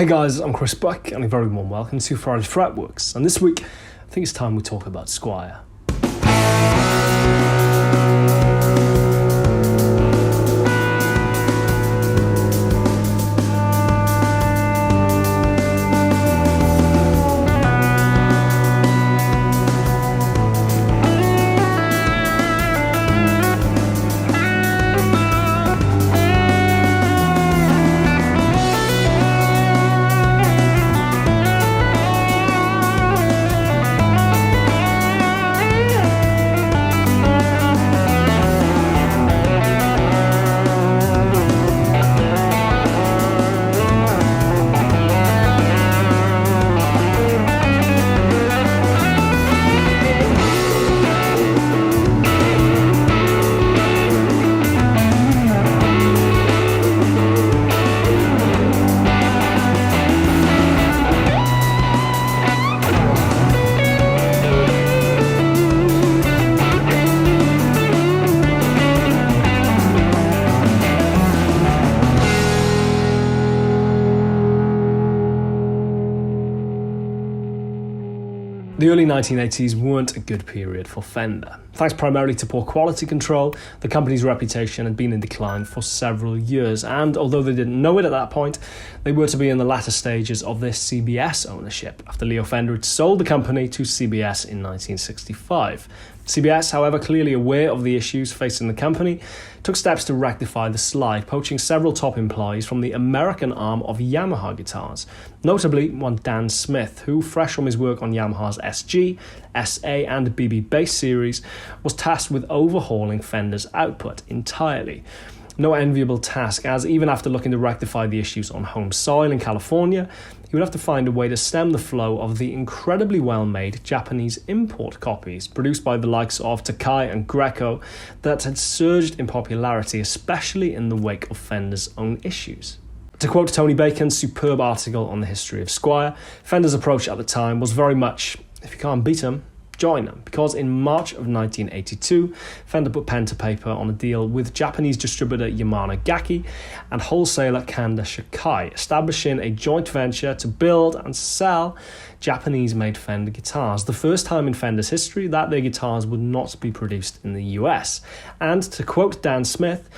Hey guys, I'm Chris Buck and a very warm welcome to Friday's Fretworks. And this week, I think it's time we talk about Squier. The early 1980s weren't a good period for Fender. Thanks primarily to poor quality control, the company's reputation had been in decline for several years, and although they didn't know it at that point, they were to be in the latter stages of their CBS ownership after Leo Fender had sold the company to CBS in 1965. CBS, however, clearly aware of the issues facing the company, took steps to rectify the slide, poaching several top employees from the American arm of Yamaha Guitars, notably one Dan Smith, who, fresh from his work on Yamaha's SG, SA and BB bass series, was tasked with overhauling Fender's output entirely. No enviable task, as even after looking to rectify the issues on home soil in California, he would have to find a way to stem the flow of the incredibly well-made Japanese import copies produced by the likes of Takai and Greco that had surged in popularity, especially in the wake of Fender's own issues. To quote Tony Bacon's superb article on the history of Squier, Fender's approach at the time was very much, if you can't beat 'em, join them, because in March of 1982, Fender put pen to paper on a deal with Japanese distributor Yamana Gaki and wholesaler Kanda Shikai, establishing a joint venture to build and sell Japanese-made Fender guitars, the first time in Fender's history that their guitars would not be produced in the US. And to quote Dan Smith,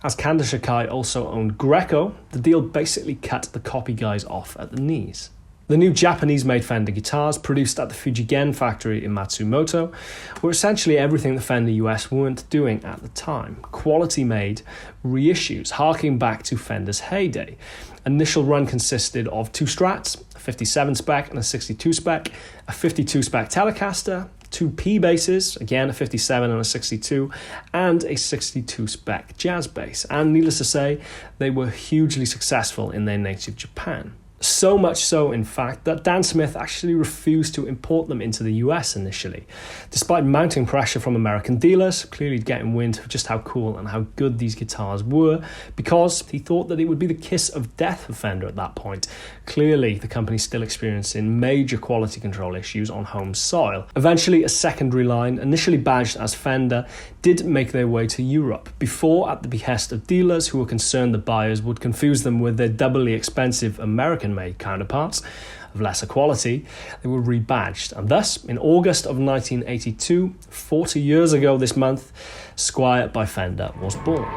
as Kanda Shikai also owned Greco, the deal basically cut the copy guys off at the knees. The new Japanese-made Fender guitars, produced at the Fujigen factory in Matsumoto, were essentially everything the Fender US weren't doing at the time. Quality-made reissues, harking back to Fender's heyday. Initial run consisted of two Strats, a 57 spec and a 62 spec, a 52 spec Telecaster, two P basses, again a 57 and a 62, and a 62 spec jazz bass. And needless to say, they were hugely successful in their native Japan. So much so, in fact, that Dan Smith actually refused to import them into the US initially, despite mounting pressure from American dealers, clearly getting wind of just how cool and how good these guitars were, because he thought that it would be the kiss of death for Fender at that point. Clearly, the company still experiencing major quality control issues on home soil. Eventually, a secondary line, initially badged as Fender, did make their way to Europe, before, at the behest of dealers who were concerned the buyers would confuse them with their doubly expensive American-made counterparts of lesser quality, they were rebadged. And thus, in August of 1982, 40 years ago this month, Squier by Fender was born.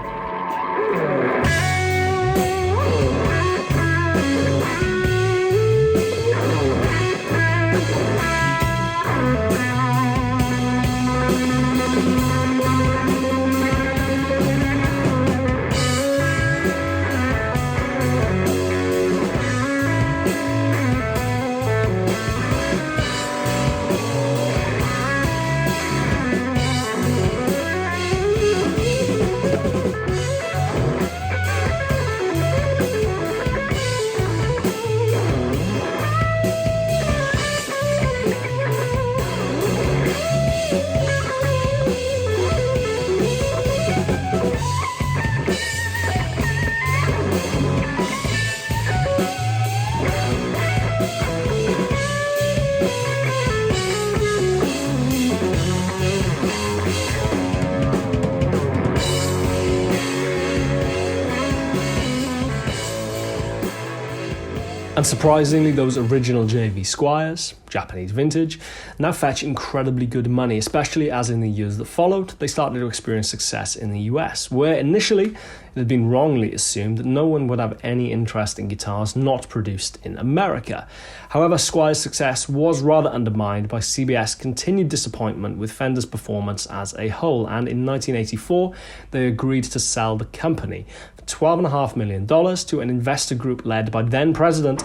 Unsurprisingly, those original JV Squiers, Japanese vintage, now fetch incredibly good money, especially as in the years that followed, they started to experience success in the US, where initially it had been wrongly assumed that no one would have any interest in guitars not produced in America. However, Squier's success was rather undermined by CBS' continued disappointment with Fender's performance as a whole, and in 1984, they agreed to sell the company for $12.5 million to an investor group led by then-President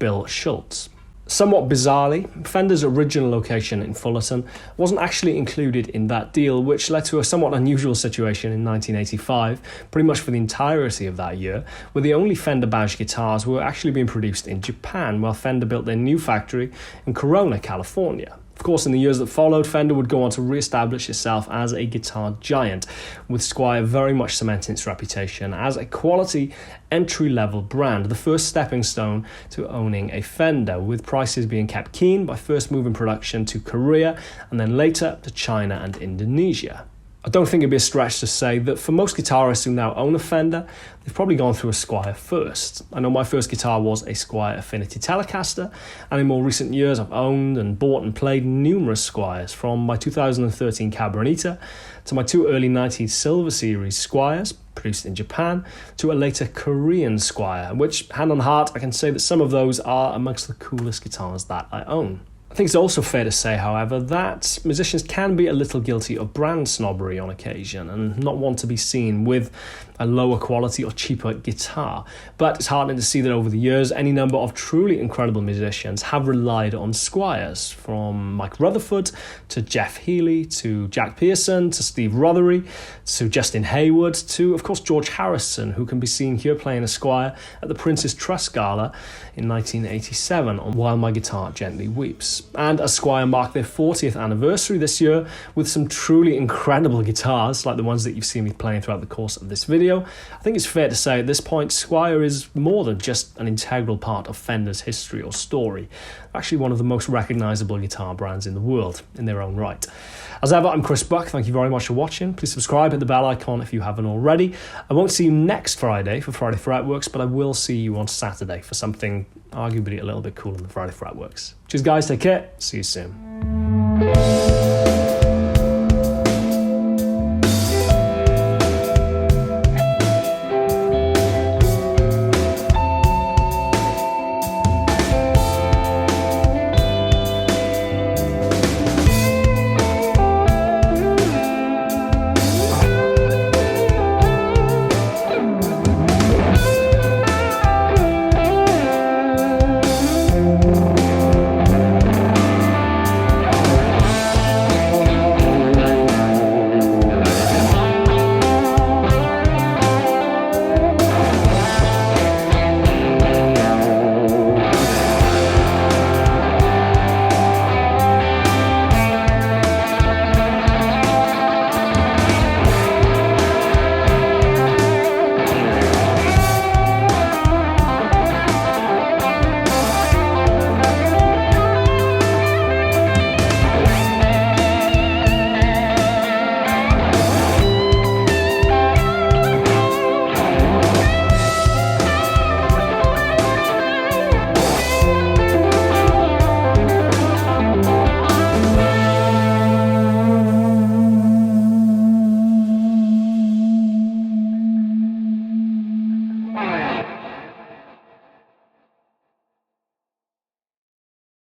Bill Schultz. Somewhat bizarrely, Fender's original location in Fullerton wasn't actually included in that deal, which led to a somewhat unusual situation in 1985, pretty much for the entirety of that year, where the only Fender badge guitars were actually being produced in Japan, while Fender built their new factory in Corona, California. Of course, in the years that followed, Fender would go on to re-establish itself as a guitar giant, with Squier very much cementing its reputation as a quality entry-level brand, the first stepping stone to owning a Fender, with prices being kept keen by first moving production to Korea and then later to China and Indonesia. I don't think it'd be a stretch to say that for most guitarists who now own a Fender, they've probably gone through a Squier first. I know my first guitar was a Squier Affinity Telecaster, and in more recent years I've owned and bought and played numerous Squiers, from my 2013 Cabronita to my two early 90s Silver Series Squiers, produced in Japan, to a later Korean Squier, which, hand on heart, I can say that some of those are amongst the coolest guitars that I own. I think it's also fair to say, however, that musicians can be a little guilty of brand snobbery on occasion and not want to be seen with a lower quality or cheaper guitar. But it's heartening to see that over the years, any number of truly incredible musicians have relied on Squiers, from Mike Rutherford to Jeff Healey to Jack Pearson to Steve Rothery to Justin Hayward to, of course, George Harrison, who can be seen here playing a Squier at the Prince's Trust Gala in 1987 on While My Guitar Gently Weeps. And as Squier marked their 40th anniversary this year with some truly incredible guitars like the ones that you've seen me playing throughout the course of this video, I think it's fair to say at this point Squier is more than just an integral part of Fender's history or story. They're actually one of the most recognisable guitar brands in the world in their own right. As ever, I'm Chris Buck. Thank you very much for watching. Please subscribe, hit the bell icon if you haven't already. I won't see you next Friday for Friday Fretworks, but I will see you on Saturday for something arguably a little bit cooler than Friday Fretworks. Cheers guys, take care, see you soon.